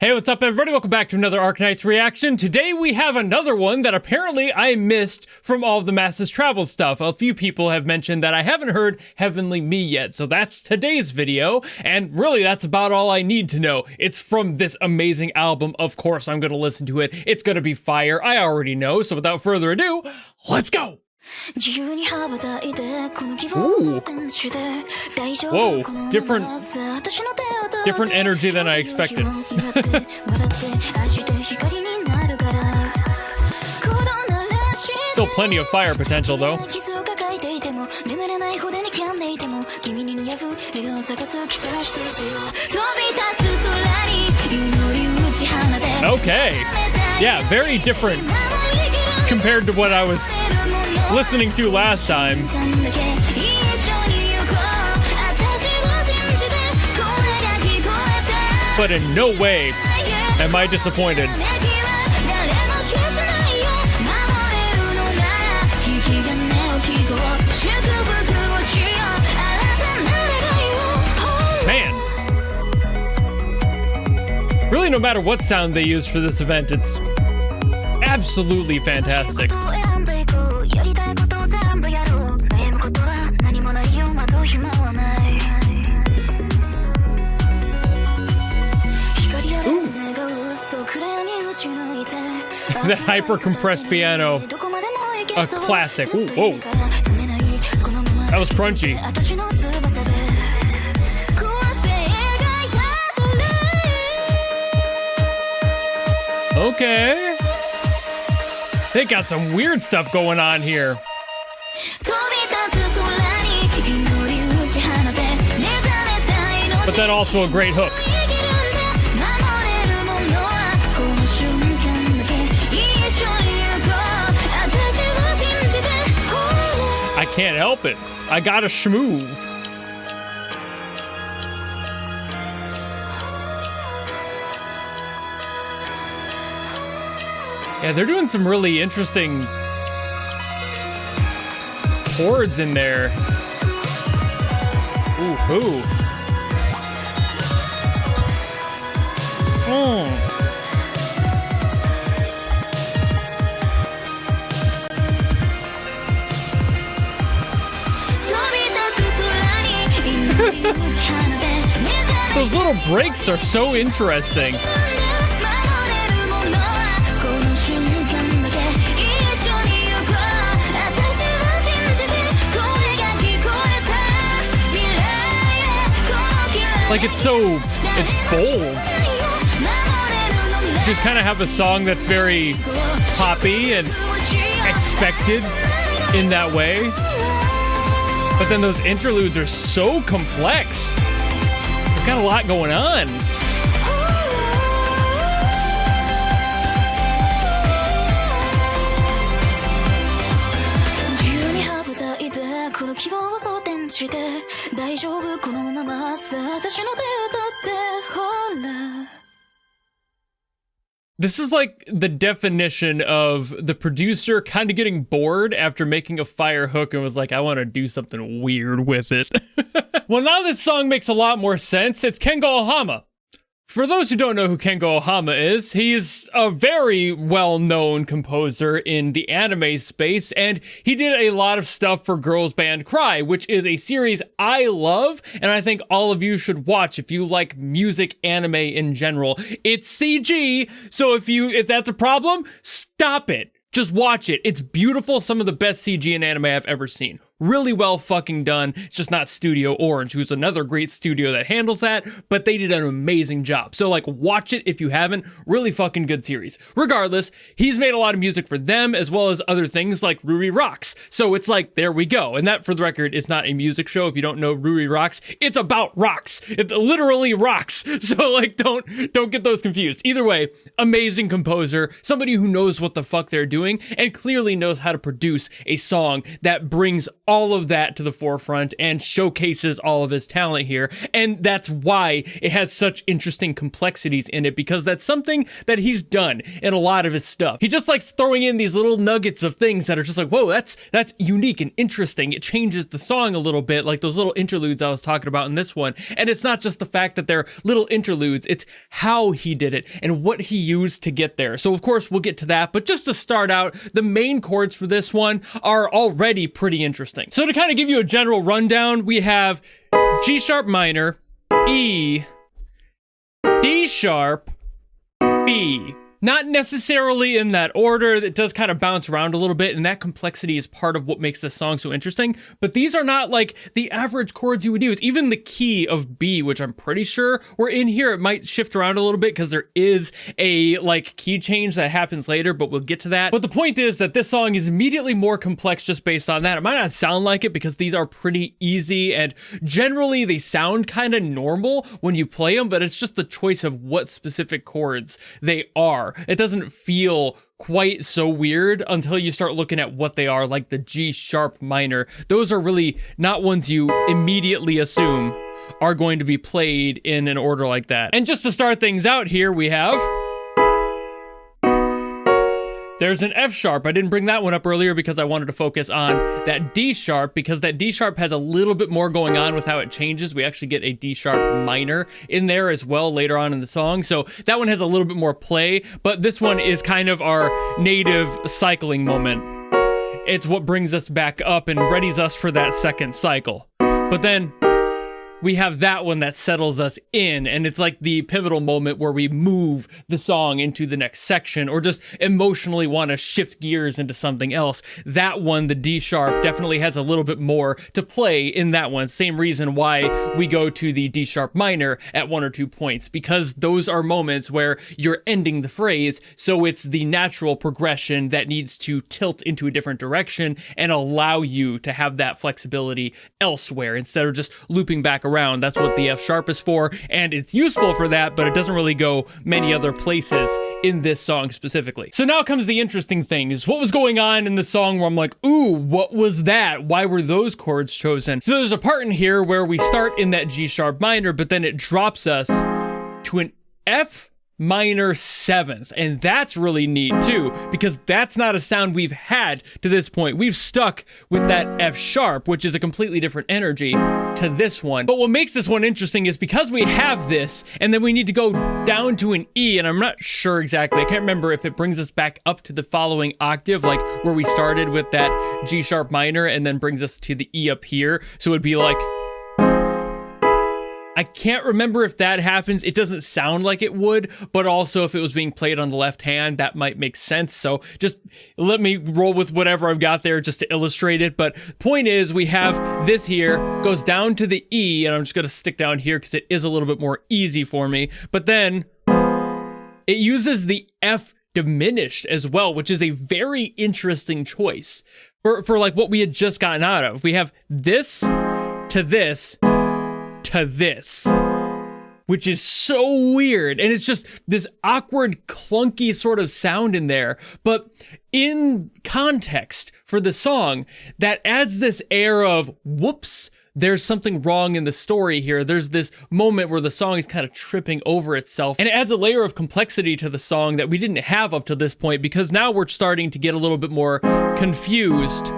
Hey, what's up everybody? Welcome back to another Arknights reaction. Today we have another one that apparently I missed from all of the Masses Travel stuff. A few people have mentioned that I haven't heard Heavenly Me yet, so that's today's video, and really that's about all I need to know. It's from this amazing album. Of course I'm gonna listen to it. It's gonna be fire. I already know, so without further ado, let's go! Ooh. Whoa, different energy than I expected. Still plenty of fire potential though. Okay, yeah, very different compared to what I was listening to last time. But in no way am I disappointed. Man. Really, no matter what sound they use for this event, it's absolutely fantastic. That hyper-compressed piano, a classic. Ooh, whoa. That was crunchy. Okay. They got some weird stuff going on here. But then also a great hook. I can't help it. I gotta schmoove. Yeah, they're doing some really interesting chords in there. Ooh, hoo. Those little breaks are so interesting. Like it's bold. You just kind of have a song that's very poppy and expected in that way. But then those interludes are so complex. They've got a lot going on. This is like the definition of the producer kind of getting bored after making a fire hook and was like, I want to do something weird with it. Well, now this song makes a lot more sense. It's Kengo Ohama. For those who don't know who Kengo Ohama is, he's a very well-known composer in the anime space, and he did a lot of stuff for Girls Band Cry, which is a series I love, and I think all of you should watch if you like music anime in general. It's CG, so if that's a problem, stop it. Just watch it. It's beautiful. Some of the best CG in anime I've ever seen. Really well fucking done. It's just not Studio Orange, who's another great studio that handles that, but they did an amazing job. So like, watch it if you haven't. Really fucking good series. Regardless, he's made a lot of music for them as well as other things like Ruri Rocks. So it's like, there we go. And that, for the record, is not a music show. If you don't know Ruri Rocks, it's about rocks. It literally rocks. So like, don't get those confused. Either way, amazing composer, somebody who knows what the fuck they're doing and clearly knows how to produce a song that brings all of that to the forefront and showcases all of his talent here. And that's why it has such interesting complexities in it, because that's something that he's done in a lot of his stuff. He just likes throwing in these little nuggets of things that are just like, whoa, that's unique and interesting. It changes the song a little bit, like those little interludes I was talking about in this one. And it's not just the fact that they're little interludes, it's how he did it and what he used to get there. So of course we'll get to that, but just to start out, the main chords for this one are already pretty interesting. So to kind of give you a general rundown, we have G sharp minor, E, D sharp, B. Not necessarily in that order. It does kind of bounce around a little bit, and that complexity is part of what makes this song so interesting. But these are not like the average chords you would use. Even the key of B, which I'm pretty sure we're in here, it might shift around a little bit because there is a like key change that happens later, but we'll get to that. But the point is that this song is immediately more complex just based on that. It might not sound like it because these are pretty easy, and generally they sound kind of normal when you play them, but it's just the choice of what specific chords they are. It doesn't feel quite so weird until you start looking at what they are, like the G sharp minor. Those are really not ones you immediately assume are going to be played in an order like that. And just to start things out here, we have... there's an F sharp. I didn't bring that one up earlier because I wanted to focus on that D sharp, because that D sharp has a little bit more going on with how it changes. We actually get a D sharp minor in there as well later on in the song. So that one has a little bit more play, but this one is kind of our native cycling moment. It's what brings us back up and readies us for that second cycle. But then we have that one that settles us in, and it's like the pivotal moment where we move the song into the next section or just emotionally want to shift gears into something else. That one, the D sharp, definitely has a little bit more to play in that one. Same reason why we go to the D sharp minor at 1 or 2 points, because those are moments where you're ending the phrase, so it's the natural progression that needs to tilt into a different direction and allow you to have that flexibility elsewhere instead of just looping back around. That's what the F sharp is for, and it's useful for that, but it doesn't really go many other places in this song specifically. So now comes the interesting thing, is what was going on in the song where I'm like, ooh, what was that? Why were those chords chosen? So there's a part in here where we start in that G sharp minor, but then it drops us to an F minor 7th, and that's really neat too, because that's not a sound we've had to this point. We've stuck with that F sharp, which is a completely different energy to this one. But what makes this one interesting is because we have this, and then we need to go down to an E, and I'm not sure exactly, I can't remember if it brings us back up to the following octave, like where we started with that G sharp minor, and then brings us to the E up here. So it'd be like, I can't remember if that happens. It doesn't sound like it would, but also if it was being played on the left hand, that might make sense. So just let me roll with whatever I've got there just to illustrate it. But point is, we have this here, goes down to the E, and I'm just going to stick down here because it is a little bit more easy for me. But then it uses the F diminished as well, which is a very interesting choice for like what we had just gotten out of. We have this to this to this, which is so weird, and it's just this awkward, clunky sort of sound in there, but in context for the song, that adds this air of, whoops, there's something wrong in the story here. There's this moment where the song is kind of tripping over itself, and it adds a layer of complexity to the song that we didn't have up to this point, because now we're starting to get a little bit more confused.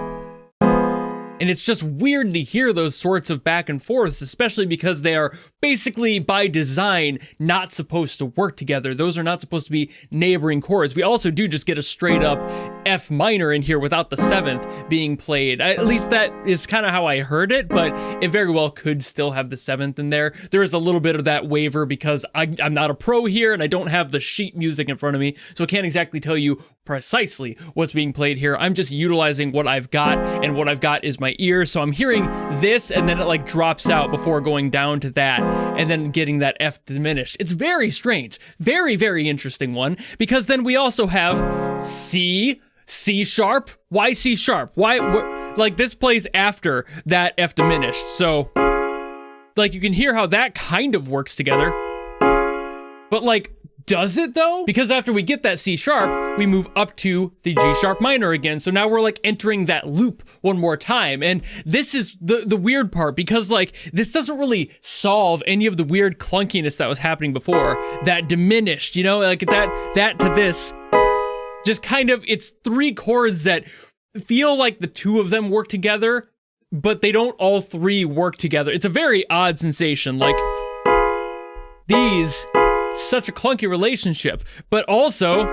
And it's just weird to hear those sorts of back and forths, especially because they are basically by design not supposed to work together. Those are not supposed to be neighboring chords. We also do just get a straight up F minor in here without the 7th being played. At least that is kind of how I heard it, but it very well could still have the 7th in there. There is a little bit of that waver because I'm not a pro here and I don't have the sheet music in front of me, so I can't exactly tell you precisely what's being played here. I'm just utilizing what I've got, and what I've got is my ear, so I'm hearing this and then it like drops out before going down to that and then getting that F diminished. It's very strange, very, very interesting one, because then we also have C sharp. Why C sharp? Why, like, this plays after that F diminished, so like you can hear how that kind of works together, but like does it though? Because after we get that C sharp, we move up to the G sharp minor again. So now we're like entering that loop one more time. And this is the weird part, because like this doesn't really solve any of the weird clunkiness that was happening before, that diminished, you know, like that to this, just kind of, it's three chords that feel like the two of them work together, but they don't all three work together. It's a very odd sensation. Like these, such a clunky relationship, but also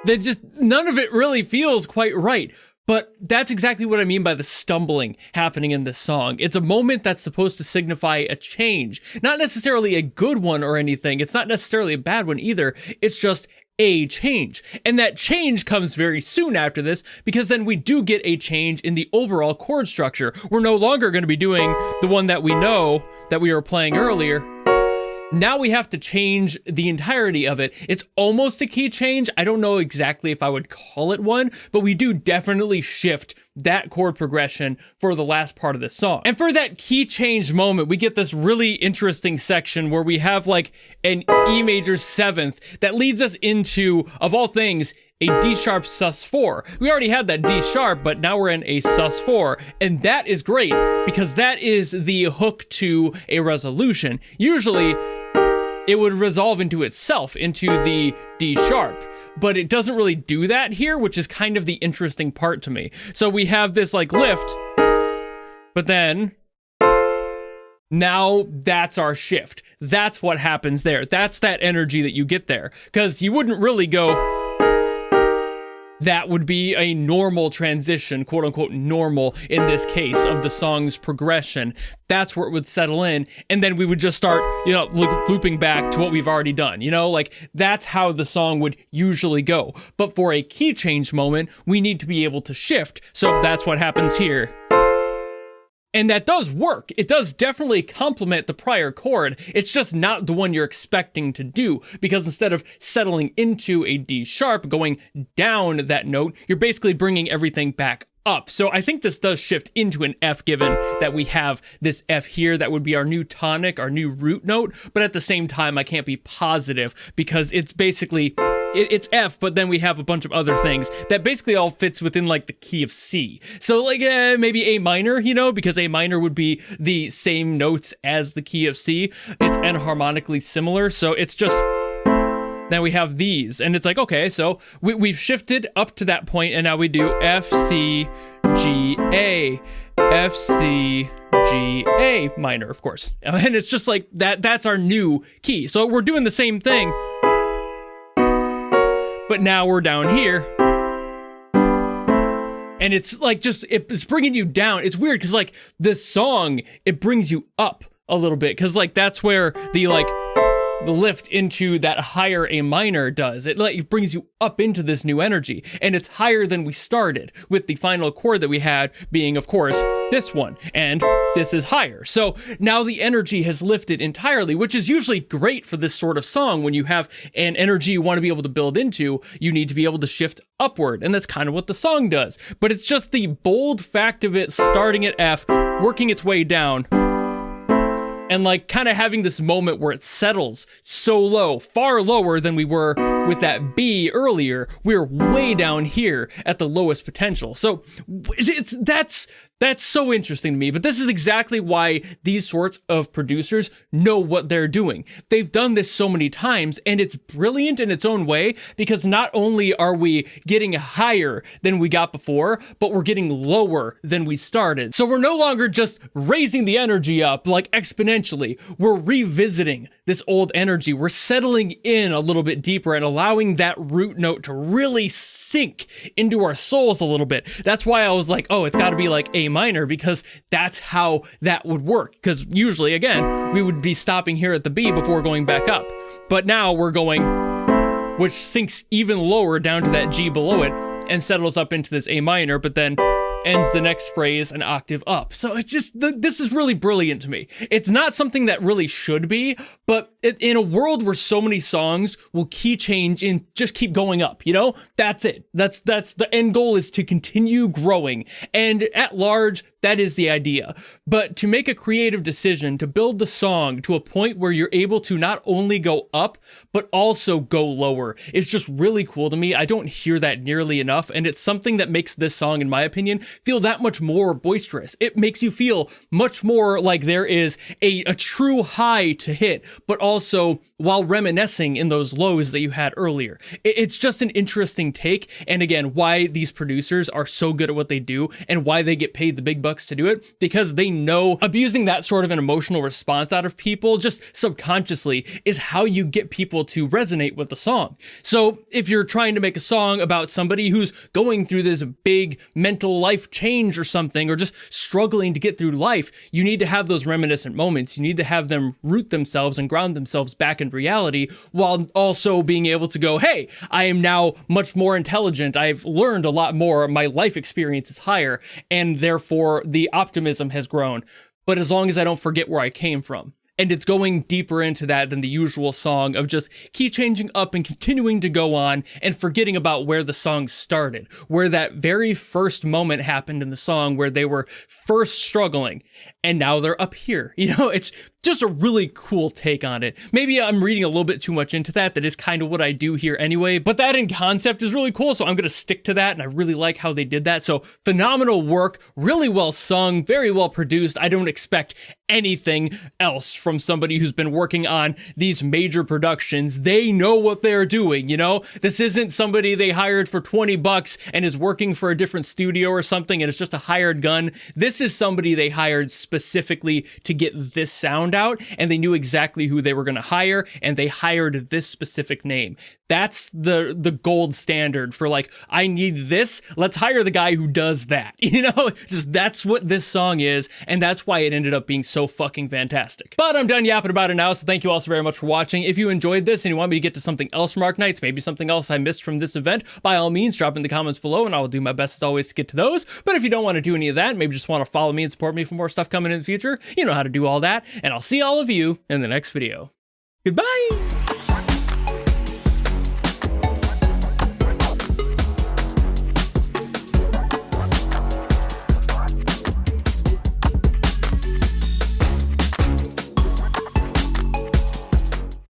they just, none of it really feels quite right. But that's exactly what I mean by the stumbling happening in this song. It's a moment that's supposed to signify a change, not necessarily a good one or anything. It's not necessarily a bad one either. It's just a change. And that change comes very soon after this, because then we do get a change in the overall chord structure. We're no longer going to be doing the one that we know that we were playing earlier. Now we have to change the entirety of it. It's almost a key change. I don't know exactly if I would call it one, but we do definitely shift that chord progression for the last part of the song. And for that key change moment, we get this really interesting section where we have like an E major seventh that leads us into, of all things, a D sharp sus4. We already had that D sharp, but now we're in a sus4, and that is great because that is the hook to a resolution. Usually, it would resolve into itself, into the D sharp, but it doesn't really do that here, which is kind of the interesting part to me. So we have this like lift, but then now that's our shift. That's what happens there. That's that energy that you get there, because you wouldn't really go, that would be a normal transition, quote unquote normal in this case, of the song's progression. That's where it would settle in. And then we would just start, you know, looping back to what we've already done. You know, like that's how the song would usually go. But for a key change moment, we need to be able to shift. So that's what happens here. And that does work. It does definitely complement the prior chord. It's just not the one you're expecting to do, because instead of settling into a D sharp, going down that note, you're basically bringing everything back up. So I think this does shift into an F, given that we have this F here that would be our new tonic, our new root note. But at the same time, I can't be positive because it's basically, it's F, but then we have a bunch of other things that basically all fits within like the key of C. So like maybe A minor, you know, because A minor would be the same notes as the key of C. It's enharmonically similar. So it's just, now we have these, and it's like, okay, so we've shifted up to that point, and now we do F, C, G, A, F, C, G, A minor, of course. And it's just like that's our new key. So we're doing the same thing, but now we're down here. And it's like just, it's bringing you down. It's weird because like this song, it brings you up a little bit, because like that's where the lift into that higher A minor does. It like brings you up into this new energy, and it's higher than we started, with the final chord that we had being, of course, this one, and this is higher. So now the energy has lifted entirely, which is usually great for this sort of song. When you have an energy you want to be able to build into, you need to be able to shift upward, and that's kind of what the song does. But it's just the bold fact of it starting at F, working its way down, and like kind of having this moment where it settles so low, far lower than we were with that B earlier. We're way down here at the lowest potential. So that's so interesting to me. But this is exactly why these sorts of producers know what they're doing. They've done this so many times, and it's brilliant in its own way, because not only are we getting higher than we got before, but we're getting lower than we started. So we're no longer just raising the energy up like exponentially. We're revisiting this old energy. We're settling in a little bit deeper and allowing that root note to really sink into our souls a little bit. That's why I was like, oh, it's got to be like A minor, because that's how that would work. Because usually, again, we would be stopping here at the B before going back up. But now we're going, which sinks even lower down to that G below it and settles up into this A minor, but then ends the next phrase an octave up. So it's just, this is really brilliant to me. It's not something that really should be, but in a world where so many songs will key change and just keep going up, you know, that's it. That's the end goal, is to continue growing. And at large, That is the idea. But to make a creative decision to build the song to a point where you're able to not only go up, but also go lower is just really cool to me. I don't hear that nearly enough, and it's something that makes this song, in my opinion, feel that much more boisterous. It makes you feel much more like there is a true high to hit, but also while reminiscing in those lows that you had earlier. It's just an interesting take, and again, why these producers are so good at what they do and why they get paid the big bucks to do it, because they know abusing that sort of an emotional response out of people just subconsciously is how you get people to resonate with the song. So if you're trying to make a song about somebody who's going through this big mental life change or something, or just struggling to get through life, you need to have those reminiscent moments. You need to have them root themselves and ground themselves back in reality, while also being able to go, hey, I am now much more intelligent. I've learned a lot more. My life experience is higher, and therefore the optimism has grown. But as long as I don't forget where I came from. And it's going deeper into that than the usual song of just key changing up and continuing to go on and forgetting about where the song started, where that very first moment happened in the song where they were first struggling, and now they're up here. You know, it's just a really cool take on it. Maybe I'm reading a little bit too much into that. That is kind of what I do here anyway, but that in concept is really cool, so I'm going to stick to that, and I really like how they did that. So phenomenal work, really well sung, very well produced. I don't expect anything else from somebody who's been working on these major productions. They know what they're doing, you know? This isn't somebody they hired for 20 bucks and is working for a different studio or something and it's just a hired gun. This is somebody they hired specifically to get this sound out, and they knew exactly who they were going to hire, and they hired this specific name. That's the gold standard for, like, I need this, let's hire the guy who does that. You know, just that's what this song is, and that's why it ended up being so fucking fantastic. But I'm done yapping about it now, so thank you all so very much for watching. If you enjoyed this and you want me to get to something else from Arknights, maybe something else I missed from this event, by all means, drop in the comments below, and I will do my best as always to get to those. But if you don't want to do any of that, maybe just want to follow me and support me for more stuff coming in the future, you know how to do all that, and I'll see all of you in the next video. Goodbye!